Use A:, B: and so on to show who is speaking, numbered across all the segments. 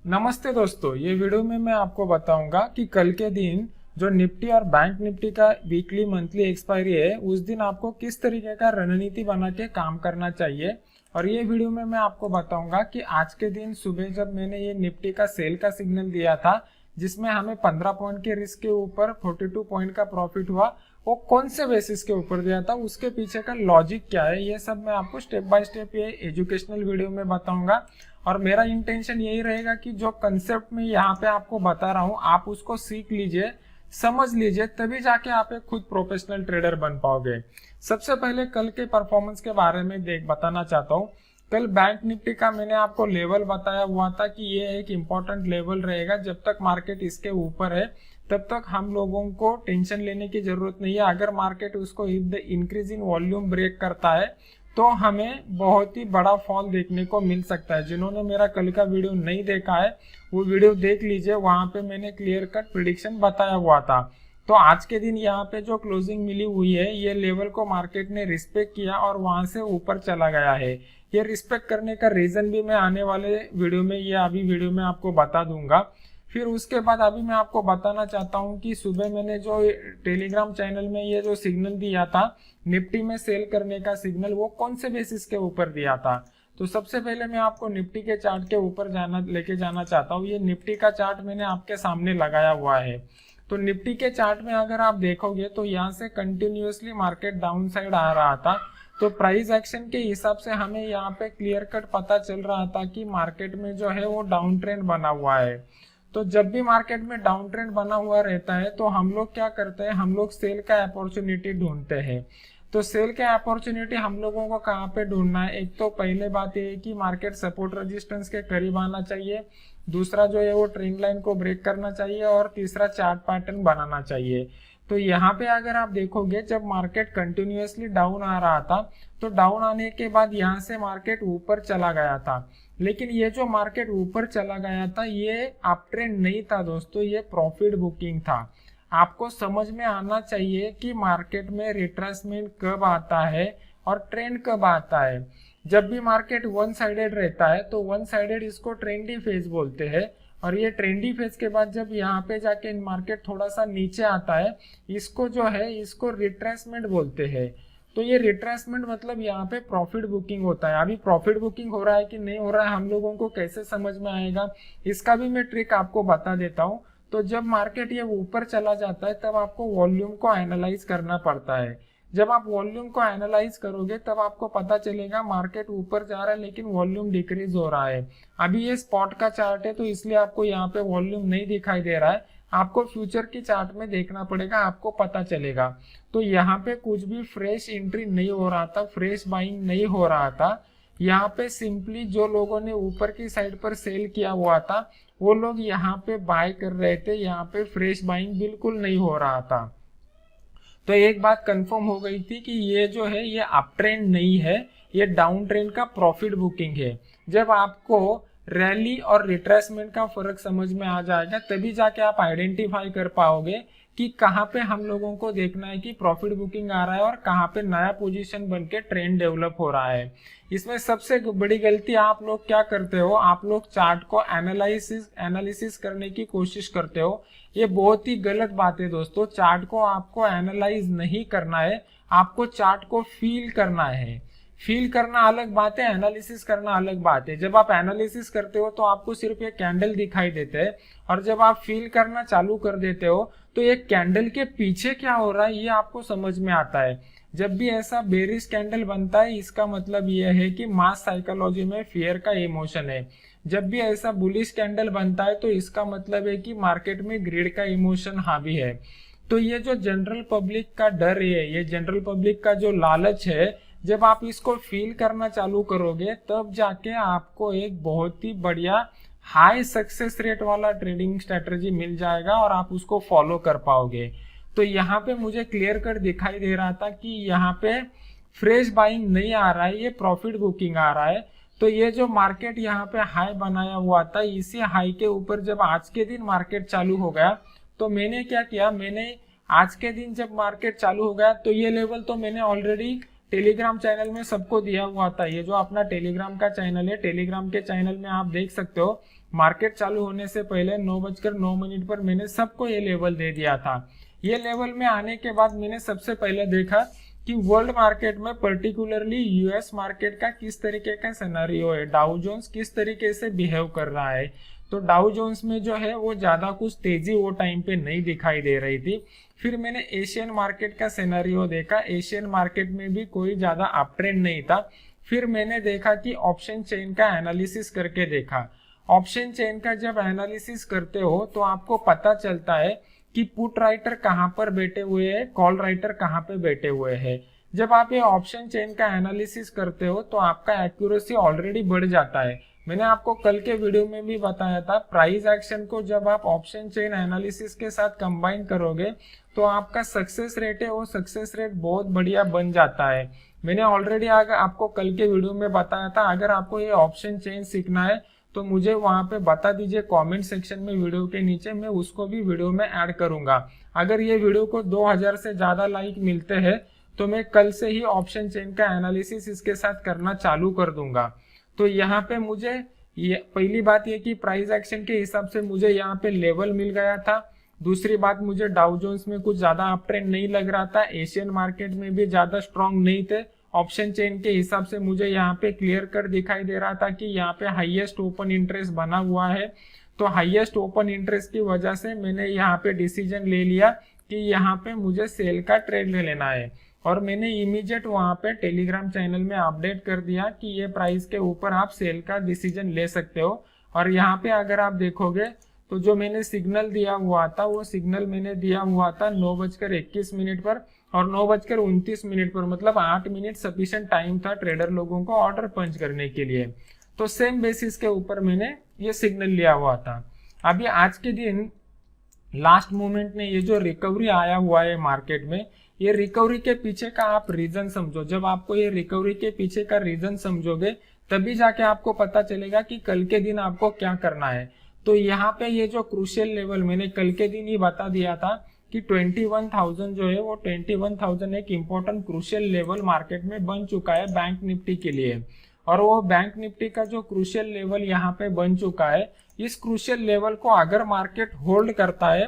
A: नमस्ते दोस्तों, ये वीडियो में मैं आपको बताऊंगा कि कल के दिन जो निफ्टी और बैंक निफ्टी का वीकली मंथली एक्सपायरी है उस दिन आपको किस तरीके का रणनीति बना के काम करना चाहिए। और ये वीडियो में मैं आपको बताऊंगा कि आज के दिन सुबह जब मैंने ये निफ्टी का सेल का सिग्नल दिया था जिसमें हमें 15 पॉइंट के रिस्क के ऊपर 42 पॉइंट का प्रॉफिट हुआ, वो कौन से बेसिस के ऊपर दिया था, उसके पीछे का लॉजिक क्या है, ये सब मैं आपको स्टेप बाय स्टेप ये एजुकेशनल वीडियो में बताऊंगा। और मेरा इंटेंशन यही रहेगा कि जो कंसेप्ट मैं यहाँ पे आपको बता रहा हूँ आप उसको सीख लीजिए, समझ लीजिए, तभी जाके आप एक खुद प्रोफेशनल ट्रेडर बन पाओगे। सबसे पहले कल के परफॉर्मेंस के बारे में बताना चाहता हूँ। कल बैंक निफ्टी का मैंने आपको लेवल बताया हुआ था कि ये एक इम्पोर्टेंट लेवल रहेगा। जब तक मार्केट इसके ऊपर है तब तक हम लोगों को टेंशन लेने की जरूरत नहीं है। अगर मार्केट उसको इंक्रीज इन वॉल्यूम ब्रेक करता है तो हमें बहुत ही बड़ा फॉल देखने को मिल सकता है। जिन्होंने मेरा कल का वीडियो नहीं देखा है वो वीडियो देख लीजिए, वहां पे मैंने क्लियर कट प्रिडिक्शन बताया हुआ था। तो आज के दिन यहाँ पे जो क्लोजिंग मिली हुई है ये लेवल को मार्केट ने रिस्पेक्ट किया और वहां से ऊपर चला गया है। ये रिस्पेक्ट करने का रीजन भी मैं आने वाले वीडियो में अभी वीडियो में आपको बता दूंगा। फिर उसके बाद अभी मैं आपको बताना चाहता हूँ कि सुबह मैंने जो टेलीग्राम चैनल में ये जो सिग्नल दिया था निफ्टी में सेल करने का सिग्नल, वो कौन से बेसिस के ऊपर दिया था। तो सबसे पहले मैं आपको निफ्टी के चार्ट के ऊपर लेके जाना चाहता हूँ। ये निफ्टी का चार्ट मैंने आपके सामने लगाया हुआ है। तो निफ्टी के चार्ट में अगर आप देखोगे तो यहाँ से कंटिन्यूअसली मार्केट डाउन साइड आ रहा था। तो प्राइस एक्शन के हिसाब से हमें यहाँ पे क्लियर कट पता चल रहा था कि मार्केट में जो है वो डाउन ट्रेंड बना हुआ है। तो जब भी मार्केट में डाउन ट्रेंड बना हुआ रहता है तो हम लोग क्या करते हैं, हम लोग सेल का अपॉर्चुनिटी ढूंढते हैं। तो सेल का अपॉर्चुनिटी हम लोगों को कहाँ पे ढूंढना है, एक तो पहले बात ये है कि मार्केट सपोर्ट रेजिस्टेंस के करीब आना चाहिए, दूसरा जो है वो ट्रेंड लाइन को ब्रेक करना चाहिए और तीसरा चार्ट पैटर्न बनाना चाहिए। तो यहाँ पे अगर आप देखोगे जब मार्केट कंटिन्यूअसली डाउन आ रहा था तो डाउन आने के बाद यहाँ से मार्केट ऊपर चला गया था। लेकिन ये जो मार्केट ऊपर चला गया था ये अप ट्रेंड नहीं था दोस्तों, ये प्रॉफिट बुकिंग था। आपको समझ में आना चाहिए कि मार्केट में रिट्रेसमेंट कब आता है और ट्रेंड कब आता है। जब भी मार्केट वन साइडेड रहता है तो वन साइडेड इसको ट्रेंडी फेज बोलते हैं। और ये ट्रेंडी फेज के बाद जब यहाँ पे जाके मार्केट थोड़ा सा नीचे आता है इसको जो है इसको रिट्रेसमेंट बोलते हैं। तो ये रिट्रेसमेंट मतलब यहाँ पे प्रॉफिट बुकिंग होता है। अभी प्रॉफिट बुकिंग हो रहा है कि नहीं हो रहा है हम लोगों को कैसे समझ में आएगा, इसका भी मैं ट्रिक आपको बता देता हूँ। तो जब मार्केट ये ऊपर चला जाता है तब आपको वॉल्यूम को एनालाइज करना पड़ता है। जब आप वॉल्यूम को एनालाइज करोगे तब आपको पता चलेगा मार्केट ऊपर जा रहा है लेकिन वॉल्यूम डिक्रीज हो रहा है। अभी ये स्पॉट का चार्ट है तो इसलिए आपको यहाँ पे वॉल्यूम नहीं दिखाई दे रहा है, आपको फ्यूचर की चार्ट में देखना पड़ेगा, आपको पता चलेगा। तो यहाँ पे कुछ भी फ्रेश एंट्री नहीं हो रहा था, फ्रेश बाइंग नहीं हो रहा था। यहाँ पे सिंपली जो लोगों ने ऊपर की साइड पर सेल किया हुआ था वो लोग यहाँ पे बाय कर रहे थे, यहाँ पे फ्रेश बाइंग बिल्कुल नहीं हो रहा था। तो एक बात कंफर्म हो गई थी कि ये जो है ये अप ट्रेंड नहीं है, ये डाउन ट्रेंड का प्रॉफिट बुकिंग है। जब आपको रैली और रिट्रेसमेंट का फर्क समझ में आ जाएगा तभी जाके आप आइडेंटिफाई कर पाओगे कि कहाँ पे हम लोगों को देखना है कि प्रॉफिट बुकिंग आ रहा है और कहाँ पे नया पोजीशन बन के ट्रेंड डेवलप हो रहा है। इसमें सबसे बड़ी गलती आप लोग क्या करते हो, आप लोग चार्ट को एनालिसिस करने की कोशिश करते हो। ये बहुत ही गलत बात है दोस्तों। चार्ट को आपको एनालाइज नहीं करना है, आपको चार्ट को फील करना है। फील करना अलग बात है, एनालिसिस करना अलग बात है। जब आप एनालिसिस करते हो तो आपको सिर्फ एक कैंडल दिखाई देते हैं और जब आप फील करना चालू कर देते हो तो एक कैंडल के पीछे क्या हो रहा है ये आपको समझ में आता है। जब भी ऐसा बेरिश कैंडल बनता है इसका मतलब यह है कि मास साइकोलॉजी में फियर का इमोशन है। जब भी ऐसा बुलिश कैंडल बनता है तो इसका मतलब है कि मार्केट में ग्रीड का इमोशन हावी है। तो ये जो जनरल पब्लिक का डर है, ये जनरल पब्लिक का जो लालच है, जब आप इसको फील करना चालू करोगे तब जाके आपको एक बहुत ही बढ़िया हाई सक्सेस रेट वाला ट्रेडिंग स्ट्रेटजी मिल जाएगा और आप उसको फॉलो कर पाओगे। तो यहाँ पे मुझे क्लियर कट दिखाई दे रहा था कि यहाँ पे फ्रेश बाइंग नहीं आ रहा है, ये प्रॉफिट बुकिंग आ रहा है। तो ये जो मार्केट यहाँ पे हाई बनाया हुआ था इसी हाई के ऊपर जब आज के दिन मार्केट चालू हो गया तो मैंने क्या किया, मैंने आज के दिन जब मार्केट चालू हो गया तो ये लेवल तो मैंने ऑलरेडी टेलीग्राम चैनल में सबको दिया हुआ था। ये जो अपना टेलीग्राम का चैनल है, टेलीग्राम के चैनल में आप देख सकते हो मार्केट चालू होने से पहले 9:09 पर मैंने सबको ये लेवल दे दिया था। ये लेवल में आने के बाद मैंने सबसे पहले देखा कि वर्ल्ड मार्केट में पर्टिकुलरली यूएस मार्केट का किस तरीके का सिनेरियो है, डाउ जोन्स किस तरीके से बिहेव कर रहा है। तो डाउ जोन्स में जो है वो ज़्यादा कुछ तेजी वो टाइम पे नहीं दिखाई दे रही थी। फिर मैंने एशियन मार्केट का सिनेरियो देखा, एशियन मार्केट में भी कोई ज़्यादा अप ट्रेंड नहीं था। फिर मैंने देखा कि ऑप्शन चेन का एनालिसिस करके देखा। ऑप्शन चेन का जब एनालिसिस करते हो तो आपको पता चलता है कि पुट राइटर कहाँ पर बैठे हुए हैं, कॉल राइटर कहाँ पे बैठे हुए हैं। जब आप ये ऑप्शन चेन का एनालिसिस करते हो तो आपका एक्यूरेसी ऑलरेडी बढ़ जाता है। मैंने आपको कल के वीडियो में भी बताया था, प्राइस एक्शन को जब आप ऑप्शन चेन एनालिसिस के साथ कंबाइन करोगे तो आपका सक्सेस रेट है वो सक्सेस रेट बहुत बढ़िया बन जाता है। मैंने ऑलरेडी आपको कल के वीडियो में बताया था, अगर आपको ये ऑप्शन चेन सीखना है तो मुझे वहां पे बता दीजिए कमेंट सेक्शन में वीडियो के नीचे, मैं उसको भी वीडियो में ऐड करूंगा। अगर ये वीडियो को 2000 से ज़्यादा लाइक मिलते हैं तो मैं कल से ही ऑप्शन चेन का एनालिसिस इसके साथ करना चालू कर दूंगा। तो यहाँ पे मुझे ये पहली बात ये कि प्राइस एक्शन के हिसाब से मुझे यहाँ पे लेवल मिल गया था। दूसरी बात, मुझे डाउ जोन्स में कुछ ज़्यादा अप ट्रेंड नहीं लग रहा था, एशियन मार्केट में भी ज़्यादा स्ट्रॉन्ग नहीं थे। ऑप्शन चेन के हिसाब से मुझे यहाँ पे क्लियर कट दिखाई दे रहा था कि यहाँ पे हाईएस्ट ओपन इंटरेस्ट बना हुआ है। तो हाईएस्ट ओपन इंटरेस्ट की वजह से मैंने यहाँ पे डिसीजन ले लिया कि यहाँ पे मुझे सेल का ट्रेड ले लेना है, और मैंने इमीडिएट वहाँ पे टेलीग्राम चैनल में अपडेट कर दिया कि ये प्राइस के ऊपर आप सेल का डिसीजन ले सकते हो। और यहाँ पे अगर आप देखोगे तो जो मैंने सिग्नल दिया हुआ था वो सिग्नल मैंने दिया हुआ था 9:21 पर, और 9:29 पर, मतलब 8 मिनट सफिशिएंट टाइम था ट्रेडर लोगों को ऑर्डर पंच करने के लिए। तो सेम बेसिस के ऊपर मैंने ये सिग्नल लिया हुआ था। अभी आज के दिन लास्ट मोमेंट में ये जो रिकवरी आया हुआ है मार्केट में, ये रिकवरी के पीछे का आप रीजन समझो। जब आपको ये रिकवरी के पीछे का रीजन समझोगे तभी जाके आपको पता चलेगा कि कल के दिन आपको क्या करना है। तो यहाँ पे ये जो क्रूशियल लेवल मैंने कल के दिन ही बता दिया था कि 21,000 जो है वो 21,000 एक इम्पोर्टेंट क्रूशियल लेवल मार्केट में बन चुका है बैंक निफ्टी के लिए। और वो बैंक निफ्टी का जो क्रूशियल लेवल यहाँ पे बन चुका है, इस क्रूशियल लेवल को अगर मार्केट होल्ड करता है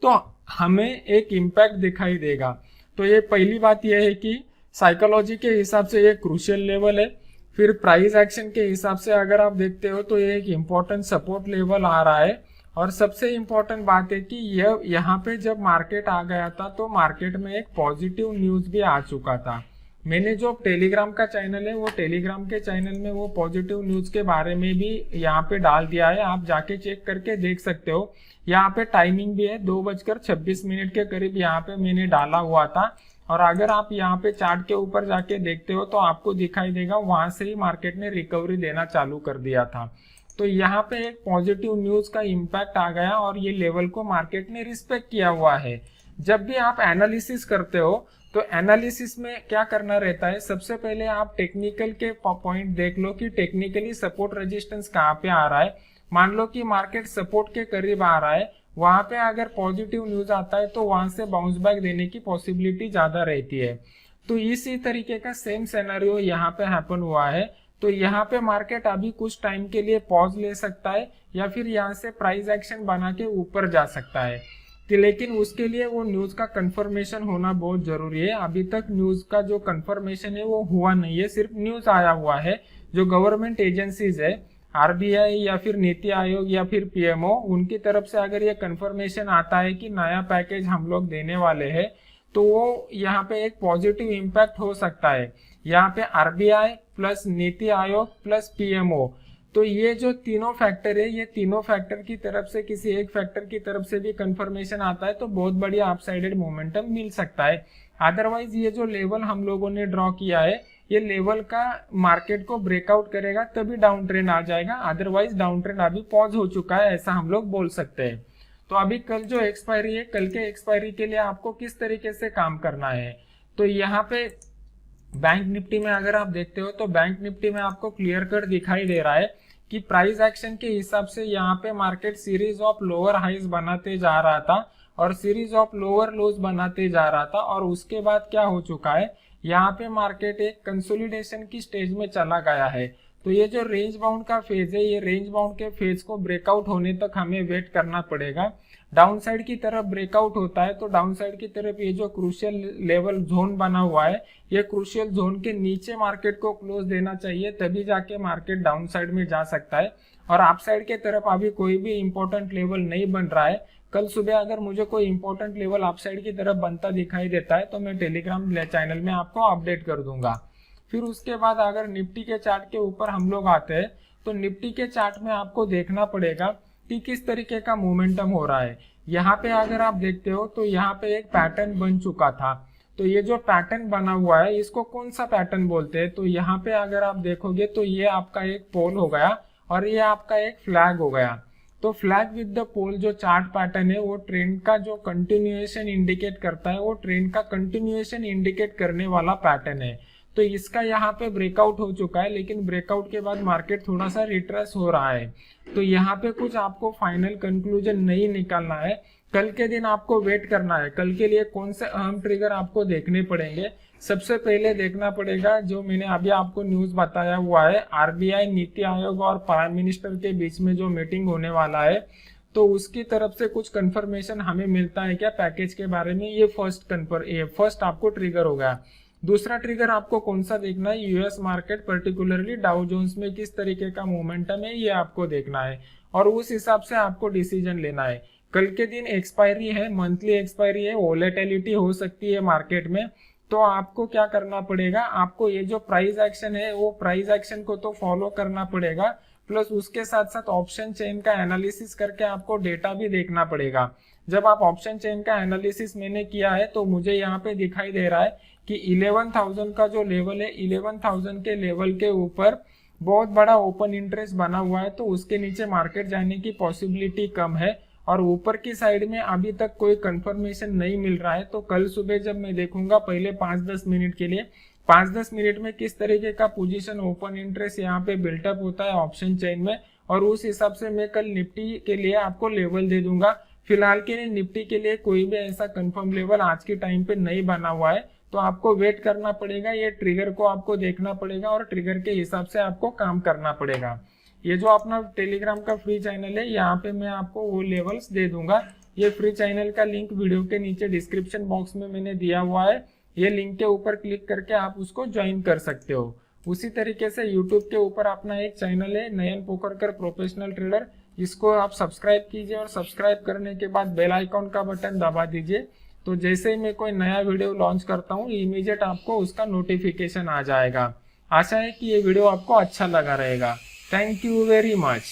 A: तो हमें एक इम्पैक्ट दिखाई देगा। तो ये पहली बात यह है कि साइकोलॉजी के हिसाब से ये क्रूशियल लेवल है। फिर प्राइस एक्शन के हिसाब से अगर आप देखते हो तो ये एक इम्पोर्टेंट सपोर्ट लेवल आ रहा है। और सबसे इम्पोर्टेंट बात है कि यह यहाँ पे जब मार्केट आ गया था तो मार्केट में एक पॉजिटिव न्यूज भी आ चुका था। मैंने जो टेलीग्राम का चैनल है वो टेलीग्राम के चैनल में वो पॉजिटिव न्यूज के बारे में भी यहाँ पे डाल दिया है, आप जाके चेक करके देख सकते हो। यहाँ पे टाइमिंग भी है 2:26 के करीब यहाँ पे मैंने डाला हुआ था। और अगर आप यहाँ पे चार्ट के ऊपर जाके देखते हो तो आपको दिखाई देगा वहां से ही मार्केट ने रिकवरी देना चालू कर दिया था। तो यहाँ पे एक पॉजिटिव न्यूज का इम्पैक्ट आ गया और ये लेवल को मार्केट ने रिस्पेक्ट किया हुआ है। जब भी आप एनालिसिस करते हो तो एनालिसिस में क्या करना रहता है, सबसे पहले आप टेक्निकल के पॉइंट देख लो कि टेक्निकली सपोर्ट रेजिस्टेंस कहाँ पे आ रहा है। मान लो कि मार्केट सपोर्ट के करीब आ रहा है, वहां पे अगर पॉजिटिव न्यूज आता है तो वहां से बाउंस बैक देने की पॉसिबिलिटी ज्यादा रहती है। तो इसी तरीके का सेम सिनेरियो यहाँ पे हैपन हुआ है। तो यहाँ पे मार्केट अभी कुछ टाइम के लिए पॉज ले सकता है या फिर यहाँ से प्राइस एक्शन बना के ऊपर जा सकता है, लेकिन उसके लिए वो न्यूज का कंफर्मेशन होना बहुत जरूरी है। अभी तक न्यूज का जो कंफर्मेशन है वो हुआ नहीं है, सिर्फ न्यूज आया हुआ है। जो गवर्नमेंट एजेंसीज है, आरबीआई या फिर नीति आयोग या फिर पीएमओ, उनकी तरफ से अगर ये कंफर्मेशन आता है कि नया पैकेज हम लोग देने वाले हैं तो वो यहाँ पे एक पॉजिटिव इम्पैक्ट हो सकता है। यहाँ पे RBI plus NITI Aayog plus PMO, तो ये जो तीनों फैक्टर है, ये तीनों फैक्टर की तरफ से किसी एक फैक्टर की तरफ से भी कंफर्मेशन आता है तो बहुत बढ़िया अपसाइडेड मोमेंटम मिल सकता है। अदरवाइज ये जो लेवल हम लोगों ने ड्रॉ किया है, ये लेवल का मार्केट को ब्रेकआउट करेगा तभी डाउन ट्रेंड आ जाएगा, अदरवाइज डाउन ट्रेंड अभी पॉज हो चुका है, ऐसा हम लोग बोल सकते हैं। तो अभी कल जो एक्सपायरी है, कल के एक्सपायरी के लिए आपको किस तरीके से काम करना है, तो यहाँ पे बैंक निफ्टी में अगर आप देखते हो तो बैंक निफ्टी में आपको क्लियर कट दिखाई दे रहा है कि प्राइस एक्शन के हिसाब से यहाँ पे market series of lower highs बनाते जा रहा था और सीरीज ऑफ लोअर लोज बनाते जा रहा था। और उसके बाद क्या हो चुका है, यहाँ पे मार्केट एक कंसोलिडेशन की स्टेज में चला गया है। तो ये जो रेंज बाउंड का फेज है, ये रेंज बाउंड के फेज को ब्रेकआउट होने तक हमें वेट करना पड़ेगा। डाउन साइड की तरफ ब्रेकआउट होता है तो डाउन साइड की तरफ ये जो क्रूशियल लेवल जोन बना हुआ है, ये क्रूशियल जोन के नीचे मार्केट को क्लोज देना चाहिए, तभी जाके मार्केट डाउन साइड में जा सकता है। और अप साइड के तरफ अभी कोई भी इंपॉर्टेंट लेवल नहीं बन रहा है। कल सुबह अगर मुझे कोई इंपॉर्टेंट लेवल अप साइड की तरफ बनता दिखाई देता है तो मैं टेलीग्राम चैनल में आपको अपडेट कर दूंगा। फिर उसके बाद अगर निफ्टी के चार्ट के ऊपर हम लोग आते हैं तो निफ्टी के चार्ट में आपको देखना पड़ेगा कि किस तरीके का मोमेंटम हो रहा है। यहाँ पे अगर आप देखते हो तो यहाँ पे एक पैटर्न बन चुका था, तो ये जो पैटर्न बना हुआ है इसको कौन सा पैटर्न बोलते हैं, तो यहाँ पे अगर आप देखोगे तो ये आपका एक पोल हो गया और ये आपका एक फ्लैग हो गया। तो फ्लैग विद द पोल जो चार्ट पैटर्न है वो ट्रेंड का जो कंटिन्यूएशन इंडिकेट करता है, वो ट्रेंड का कंटिन्यूएशन इंडिकेट करने वाला पैटर्न है। तो इसका यहाँ पे ब्रेकआउट हो चुका है, लेकिन ब्रेकआउट के बाद मार्केट थोड़ा सा रिट्रेस हो रहा है। तो यहाँ पे कुछ आपको फाइनल कंक्लूजन नहीं निकालना है, कल के दिन आपको वेट करना है। कल के लिए कौन से अहम ट्रिगर आपको देखने पड़ेंगे, सबसे पहले देखना पड़ेगा जो मैंने अभी आपको न्यूज बताया हुआ है, आरबीआई, नीति आयोग और प्राइम मिनिस्टर के बीच में जो मीटिंग होने वाला है, तो उसकी तरफ से कुछ कंफर्मेशन हमें मिलता है क्या पैकेज के बारे में, ये फर्स्ट आपको ट्रिगर हो गया। दूसरा ट्रिगर आपको कौन सा देखना है, US market particularly Dow Jones में किस तरीके का मोमेंटम है, ये आपको देखना है और उस हिसाब से आपको डिसीजन लेना है। कल के दिन एक्सपायरी है, मंथली एक्सपायरी है, वोलेटिलिटी हो सकती है मार्केट में, तो आपको क्या करना पड़ेगा, आपको ये जो प्राइस एक्शन है वो प्राइस एक्शन को तो फॉलो करना पड़ेगा, प्लस उसके साथ साथ ऑप्शन चेन का एनालिसिस करके आपको डेटा भी देखना पड़ेगा। जब आप ऑप्शन चेन का एनालिसिस मैंने किया है तो मुझे यहाँ पे दिखाई दे रहा है कि 11,000 का जो लेवल है, 11,000 के लेवल के ऊपर बहुत बड़ा ओपन इंटरेस्ट बना हुआ है, तो उसके नीचे मार्केट जाने की पॉसिबिलिटी कम है और ऊपर की साइड में अभी तक कोई कंफर्मेशन नहीं मिल रहा है। तो कल सुबह जब मैं देखूंगा पहले 5-10 मिनट के लिए, 5-10 मिनट में किस तरीके का पोजीशन ओपन इंटरेस्ट यहाँ पे बिल्टअप होता है ऑप्शन चेन में, और उस हिसाब से मैं कल निफ्टी के लिए आपको लेवल दे दूंगा। फिलहाल के लिए निफ्टी के लिए कोई भी ऐसा कंफर्म लेवल आज के टाइम पे नहीं बना हुआ है, तो आपको वेट करना पड़ेगा, ये ट्रिगर को आपको देखना पड़ेगा और ट्रिगर के हिसाब से आपको काम करना पड़ेगा। ये जो अपना टेलीग्राम का फ्री चैनल है, यहाँ पे मैं आपको वो लेवल्स दे दूंगा। ये फ्री चैनल का लिंक वीडियो के नीचे डिस्क्रिप्शन बॉक्स में मैंने दिया हुआ है, ये लिंक के ऊपर क्लिक करके आप उसको ज्वाइन कर सकते हो। उसी तरीके से यूट्यूब के ऊपर अपना एक चैनल है नयन पोकरकर प्रोफेशनल ट्रेडर, इसको आप सब्सक्राइब कीजिए और सब्सक्राइब करने के बाद बेल आइकॉन का बटन दबा दीजिए, तो जैसे ही मैं कोई नया वीडियो लॉन्च करता हूँ इमीडिएट आपको उसका नोटिफिकेशन आ जाएगा। आशा है कि ये वीडियो आपको अच्छा लगा रहेगा। Thank you very much.